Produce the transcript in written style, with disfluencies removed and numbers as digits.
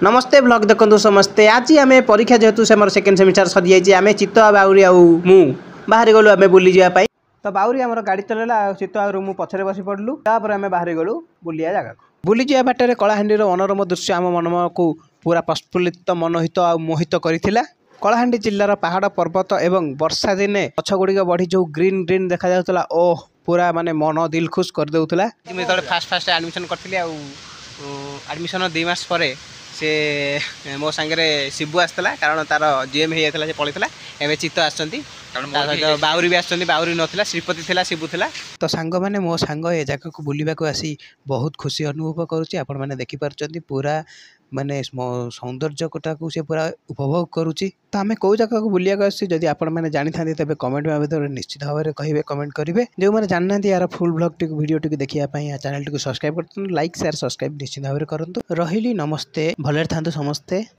नमस्ते ब्लॉग देखो समस्ते आज आम परीक्षा जेहेतु से सेकेंड सेमिस्टर सरी जाइए आम चित्त बाउरी मु बाहर गलु आम बुली जावाई तो बाउरी आम गाड़ी चलैला चित्त आउरी मु पछरे बसी पड़लु तापर आम बाहर गलु बुलिया जगह बुली जा बाटर कलाहांडीर मनोरम दृश्य आम मन को पूरा प्रस्फुल्लित मनोहित आ मोहित करथिला। कलाहांडी जिल्लार पहाड़ पर्वत एवं वर्षा दिने गछ गुड़िक बढ़ी जो ग्रीन ग्रीन देखा जाउतला ओह पूरा माने मन दिल खुश कर देउतला। मैं तो फास्ट एडमिशन करथिली आ एडमिशन 2 मास परे से मो सांगे शिबू आसला कारण तार जीएम हो जाता पड़ता एवं चित्त आसती बाउरी भी आसती बाउरी नाला श्रीपति थिला शिबू थिला तो सांग मैंने मो सांग ए जगह को बुलवाक आसी बहुत खुशी अनुभव करुच्ची। आपण मैंने देखिपार पूरा माने सौंदर्य कोटा को से पूरा उपभोग करुच्ची। तो आम कौ जगह को बुलिया आसी जदि आपण मैंने जानी था तेज कमेंट में निश्चित भाव में कहे कमेंट करेंगे। जो मैंने जानना यार full blog T video T देखिए चैनल टी सब्सक्राइब कर लाइक शेयर सब्सक्राइब निश्चित भाव में करूँ। रही नमस्ते भले था समस्ते।